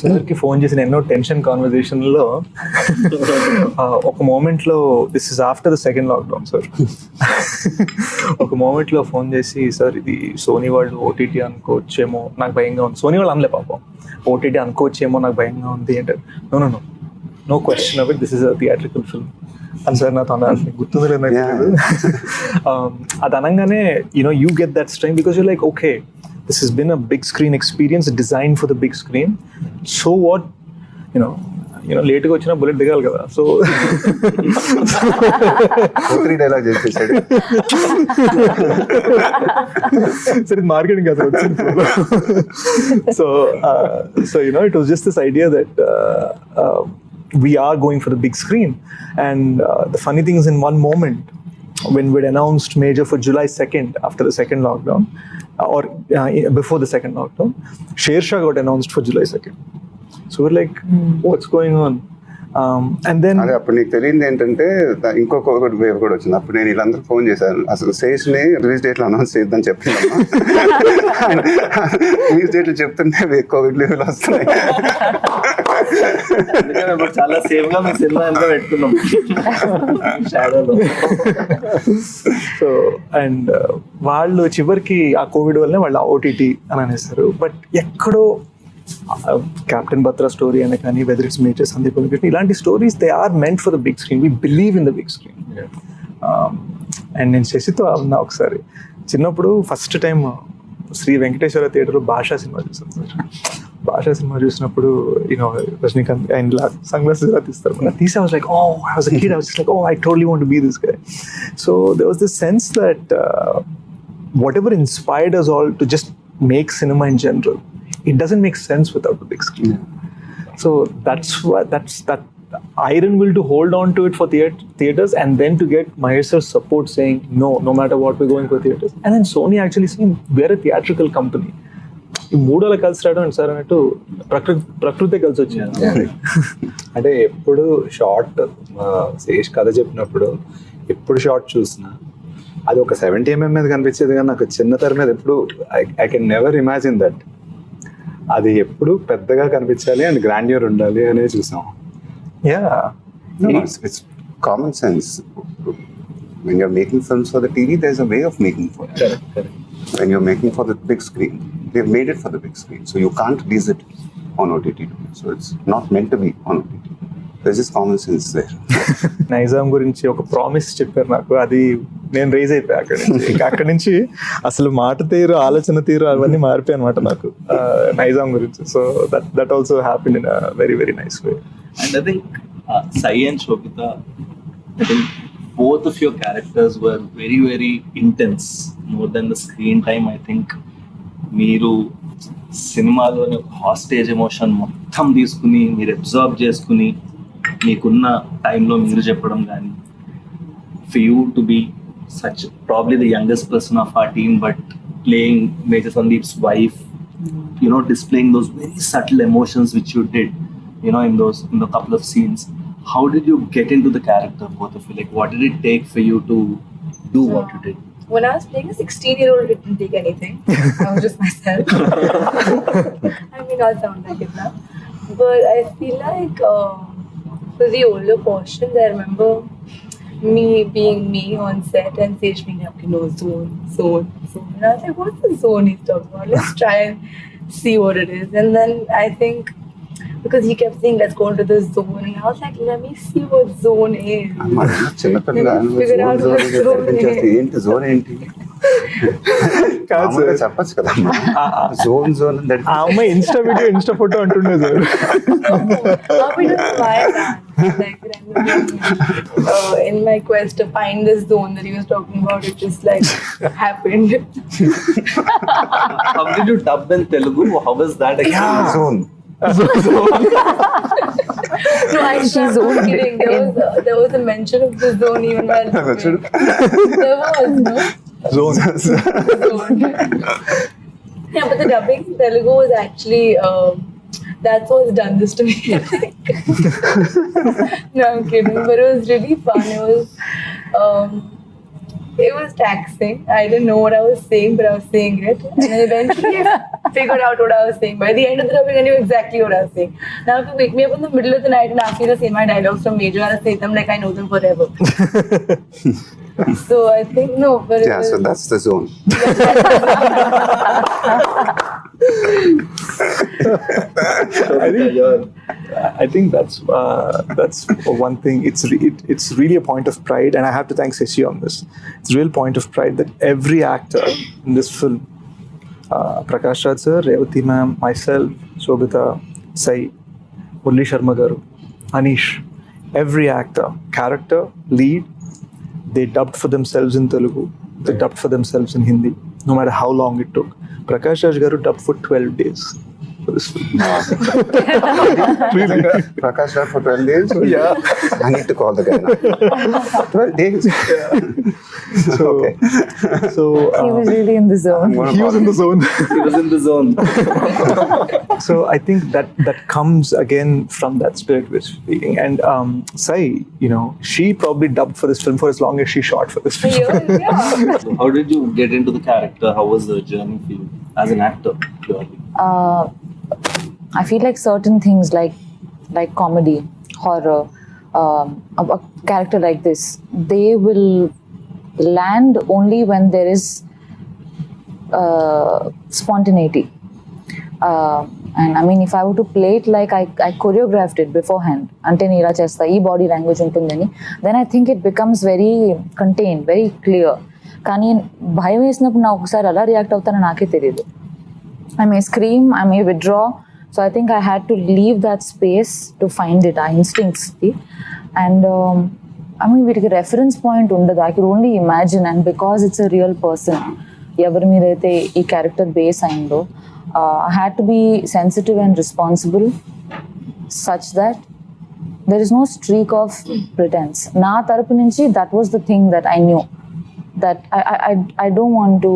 చివరికి ఫోన్ చేసిన ఎన్నో టెన్షన్ కాన్వర్జేషన్లో ఒక మూమెంట్లో, this is after the second lockdown sir, ఒక మూమెంట్లో ఫోన్ చేసి, సార్ ఇది సోనీ వాళ్ళు ఓటీటీ అనుకోవచ్చేమో నాకు భయంగా ఉంది. సోనీ వాళ్ళు అనలే పాపం, ఓటీటీ అనుకోవచ్చేమో నాకు భయంగా ఉంది అంటే, no question of it, this is a theatrical film అని సార్ నాతో అన్నారు. గుర్తుంది లేదు నాకు. అది అనగానే you get that strength because you like, okay, this has been a big screen experience designed for the big screen. So what, late గా వచ్చిన బుల్లెట్ దిగాలి కదా. సో డైలాగ్ చేసేసాడు. సరే, మార్కెటింగ్ కదా వచ్చింది. So it was just this idea that we are going for the big screen, and the funny thing is, in one moment when we'd announced major for July 2nd after the second lockdown, or before the second lockdown, Sher Shah got announced for July 2nd. So we're like, what's going on? And then అదే అప్పుడు నీకు తెలియదు ఏంటంటే ఇంకొకటి wave కూడా వచ్చింది. అప్పుడు నేను వీళ్ళందరూ ఫోన్ చేశాను, అసలు శేష్ని రిలీజ్ డేట్లో అనౌన్స్ చేద్దాం చెప్పిందమ్మా. రిలీజ్ డేట్లు చెప్తుంటే కోవిడ్ లెవెల్ వస్తున్నాయి. చాలా సేఫ్ గా మీ సినిమా ఎంత పెట్టుకున్నాం షాడోలో. సో అండ్ వాళ్ళు చివరికి ఆ కోవిడ్ వల్లనే వాళ్ళు ఓటీటీ అని అనేస్తారు. బట్ ఎక్కడో క్యాప్టెన్ బత్రా స్టోరీ అనే కానీ, వెదర్ ఇట్స్ మేజర్ సందీప్ ఇలాంటి stories, they are meant for the big screen. We believe in the big screen. And నేను శశితో అన్నా ఒకసారి, చిన్నప్పుడు ఫస్ట్ టైం శ్రీ వెంకటేశ్వర థియేటర్లో భాషా సినిమా చూసాను సార్. భాషా సినిమా చూసినప్పుడు రజనీకాంత్ అండ్ సన్ గ్లాసెస్ ఇలా తీస్తారు. తీసి I was like, oh, I was a kid, I was just like, oh, I totally want to be this guy. So there was this sense that whatever inspired us all to just make cinema in general, it doesn't make sense without the big screen. So that's that iron will to hold on to it for theaters, and then to get Mahesh sir's support saying no matter what, we're going for theaters. And then Sony actually saying, we're a theatrical company. ఈ మూడోలా కలిసి రావడం sir అన్నట్టు ప్రకృతి కలిసి వచ్చింది. అంటే ఎప్పుడు short Sesh కథ చెప్పినప్పుడు ఎప్పుడు షార్ట్ చూసినా అది ఒక 70mm మీద కనిపించేది, కానీ నాకు చిన్న తెర మీద ఎప్పుడు I can never imagine that. అది ఎప్పుడు పెద్దగా కనిపించాలి అండ్ గ్రాండ్యూర్ ఉండాలి అనే చూసాం. It's common sense. When you're making films for the TV, there's a way of making for it. Correct. When you're making for the big screen, they've made it for the big screen, so you can't release it on OTT. So it's not meant to be on OTT. There's just common sense there. Nizam గురించి ఒక promise చెప్పారు నాకు, అది నేను raise అయిపోయా అక్కడి నుంచి. ఇంకా అక్కడి నుంచి అసలు మాట తీరు, ఆలోచన తీరు అవన్నీ మారిపోయాయి అనమాట నాకు నైజాం గురించి. So that also happened in a very very nice way. And I think Sai and Shobita, I think both of your characters were very very intense, more than the screen time. I think మీరు సినిమాలోని hostage emotion మొత్తం తీసుకుని మీరు observe చేసుకుని మీకున్న టైంలో మీరు చెప్పడం కానీ, for you to be such probably the youngest person of our team but playing Major Sandeep's wife, displaying those very subtle emotions which you did, in the couple of scenes. How did you get into the character, both of you? Like, what did it take for you to do what you did? When I was playing a 16-year-old, it didn't take anything. I was just myself. I may not sound like it now, but I feel like for the older portions, I remember me being me on set and Sesh being like, zone. And I was like, what's the zone he's talking about? Let's try and see what it is. And then I think, because he kept saying, let's go into the zone, and I was like, let me see what zone is. Figure out what zone is. ఏంటి zone ఏంటి చెప్పచ్చు కదా. Zone ఆ అమ్మాయి Insta photo అంటుండే sir. In my quest to find this zone that he was talking about, it just like happened. How did you dub in Telugu? How was that? Zone. No, I'm kidding. There was a mention of the zone even while there was, no? Zone. Yeah, but the dubbing in Telugu was actually that's what's done this to me. No, I'm kidding. But it was really fun. It was it was taxing. I didn't know what I was saying, but I was saying it. And then eventually I figured out what I was saying. By the end of the dubbing, I knew exactly what I was saying. Now if you wake me up in the middle of the night and ask me to say my dialogues from Major, I'll say them like I know them forever. So I think, no, but it Yeah, was, so that's the zone. I think that's one thing. It's really a point of pride, and I have to thank Seshi on this. It's a real point of pride that every actor in this film, Prakash Raj sir, Revati ma'am, myself, Shobita, Sai, Murli Sharma garu, Anish, every actor, character, lead, they dubbed for themselves in Telugu. They dubbed for themselves in Hindi, no matter how long it took. Prakash Raj garu dubbed for 12 days for this film. Really? Prakash Raj for 12 days? Yeah. I need to call the guy now. 12 days? So, Okay. so He was really in the zone. he was in the zone. He was in the zone. So I think that comes again from that spirit we're speaking. And Sai, she probably dubbed for this film for as long as she shot for this film. yeah. So how did you get into the character? How was the journey for you as an actor, purely? I feel like certain things like comedy, horror, a character like this, they will land only when there is spontaneity. And I mean, if I were to play it like I choreographed it beforehand, ante neela chesta ee body language untundani, then I think it becomes very contained, very clear. కానీ భయం వేసినప్పుడు నాకు ఒకసారి అలా react అవుతానో నాకే తెలియదు. I may scream, I may withdraw. So I think I had to leave that space to find it, our instincts. And I mean, వీటికి reference point ఉండదు. I could only imagine, and because it's a real person, ఎవరి మీద అయితే ఈ character base అయిందో, I had to be sensitive and responsible such that there is no streak of pretense. నా తరపు నుంచి that was the thing that I knew, that I don't want to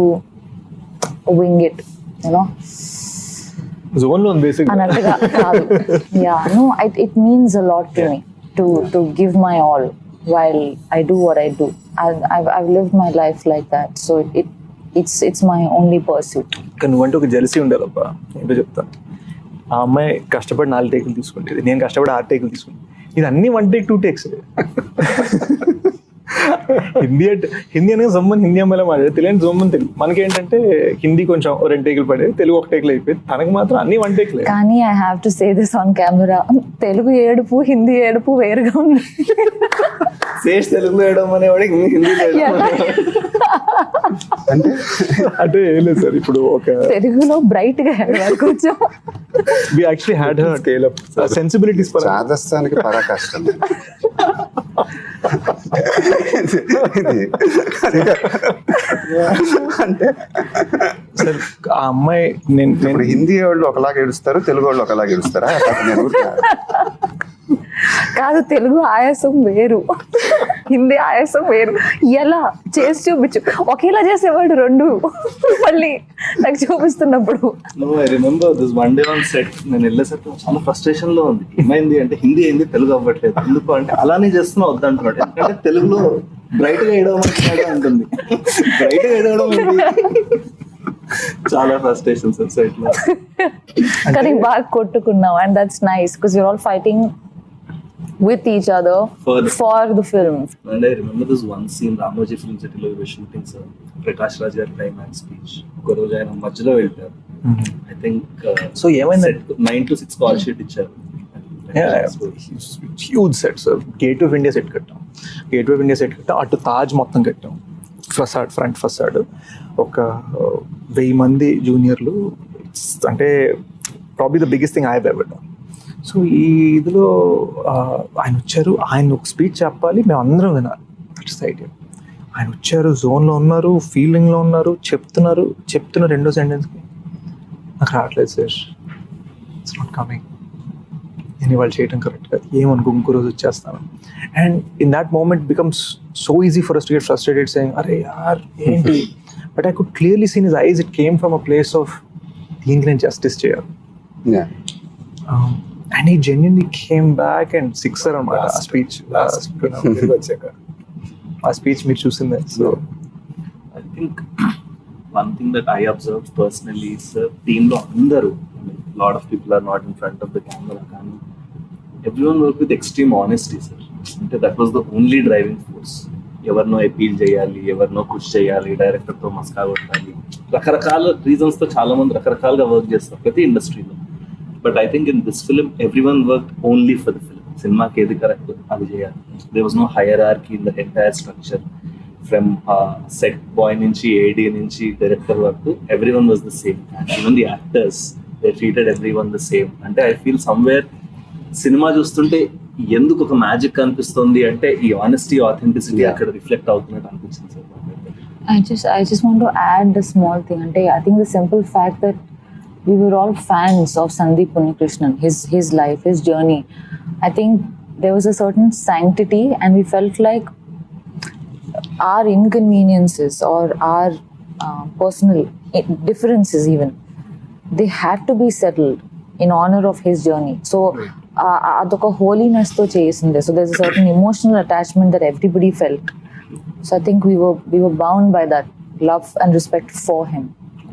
wing it, Zone lo basic. అన్నట్టుగా కాదు. Yeah, no, it means a lot to me to give my all while I do what I do. I've lived my life like that, so it's my only pursuit. కానీ నువ్వంటే ఒక jealousy ఉండాలబ్బా. ఏంటో చెప్తాను. ఆ అమ్మాయి కష్టపడి 4 టేకులు తీసుకుంటుంది, నేను కష్టపడి 6 టేకులు తీసుకుంటాను. ఇది అన్ని 1 టేక్ 2 టేక్స్. హిందీ అనేది జమ్మని హిందీ అమ్మాయిలో మాట్లాడే, తెలియని జమ్మని తెలుగు. మనకేంటంటే హిందీ కొంచెం 2 టేకులు పడే, తెలుగు 1 టేకులు అయిపోయింది. తనకు మాత్రం అన్ని 1 టేక్లే. కానీ I have to say this on camera, Telugu ఏడుపు హిందీ ఏడుపు వేరుగా ఉంది. శేష్ తెలుగులో వేయడం అనేవాడికి హిందీలో అంటే ఏం లేదు సార్, ఇప్పుడు ఒక తెలుగులో బ్రైట్ గా ఏడవాలి కొంచెం. we actually had her scale up sensibilities for రాజస్థాన్కి పరాకాష్టం. అంటే ఆ అమ్మాయి ఇప్పుడు హిందీ వాళ్ళు ఒకలాగా ఏడుస్తారు, తెలుగు వాళ్ళు ఒకలాగా ఏడుస్తారా? నేను కాదు, తెలుగు ఆయాసం వేరు, హిందీ ఆయాసం వేరు. ఎలా చేసి చూపించు, ఒకేలా చేసేవాడు రెండు మళ్ళీ నాకు చూపిస్తున్నప్పుడు. No, I remember this one day on set, నేను వెళ్ళేసరికి చాలా ఫ్రస్ట్రేషన్ లో ఉంది. ఏమైంది అంటే హిందీ ఏంది తెలుగు అవ్వట్లేదు, ఎందుకు అంటే అలానే చేస్తున్నా వద్దంటున్నాడు. ఎందుకంటే తెలుగులో బ్రైట్ గా ఏడవమంటున్నాడు అంటుంది. బ్రైట్ గా ఏడవడం చాలా ఫ్రస్ట్రేషన్ సార్ సెట్ లో. కానీ బాగా కొట్టుకున్నాం, and that's nice because you're all fighting with each other for the film. And I remember this one scene, Ramoji Film City lo we were shooting, sir. Prakash Raj gaరి climax speech. ఒక రోజు ఆయన మధ్యలో వెళ్తారు. I think so ఏమైంది, 9 to 6 call sheet ఇచ్చారు. Huge set sir. Gate of India set కట్టాం, అటు తాజ్ మొత్తం కట్టాం, ఫసాడ్, ఫ్రంట్ ఫసాడ్. ఒక 1000 మంది జూనియర్లు, అంటే probably the biggest thing I have ever done. So ఈ ఇదిలో ఆయన వచ్చారు, ఆయన ఒక స్పీచ్ చెప్పాలి, మేము అందరం వినాలి. That's the idea. ఆయన వచ్చారు, జోన్లో ఉన్నారు, ఫీలింగ్లో ఉన్నారు, చెప్తున్న రెండో సెంటెన్స్కి నాకు రావట్లేదు సార్, ఇట్స్ నాట్ కమింగ్, నేను వాళ్ళు చేయడం కరెక్ట్ కాదు, ఏమనుకో ఇంకో రోజు వచ్చేస్తాను. And in that moment becomes so easy for us to get frustrated saying అరే యార్ ఏంటి. But I could clearly seen his eyes, it came from a place of దీనికి నేను జస్టిస్ చేయాలి. And he genuinely came back and sixer అనమాట ఆ speech. ఆ speech మీరు చూసిందే. So think one thing that I observed personally is team lo andaru, lot of people are not in front of the camera, కానీ everyone worked with extreme honesty, sir. అంటే that was the only driving force. ఎవరినో appeal చేయాలి, ఎవరినో push చేయాలి, డైరెక్టర్తో మస్కా కొట్టాలి, రకరకాల రీజన్స్తో చాలా మంది రకరకాలుగా వర్క్ చేస్తారు ప్రతి ఇండస్ట్రీలో. But I think in this film everyone work only for the film. సినిమాకి ఏది కరెక్ట్ అది చేయాలి. There was no hierarchy in the entire structure. From set boy నుంచి, ఏడీ నుంచి, డైరెక్టర్ వరకు everyone was the same. And even the actors they treated everyone the same. అంటే I feel somewhere cinema చూస్తుంటే ఎందుకు ఒక magic అనిపిస్తుంది అంటే ఈ ఆనెస్టీ, ఆథెంటిసిటీ అక్కడ రిఫ్లెక్ట్ అవుతున్నట్టు అనిపించింది sir. I just want to add a small thing. Ante, I think the simple fact that we were all fans of Sandeep Unnikrishnan, his life, his journey. I think there was a certain sanctity, and we felt like our inconveniences or our personal differences even, they had to be settled in honor of his journey. So adoka holiness to chesinde. So there's a certain emotional attachment that everybody felt. So I think we were bound by that love and respect for him.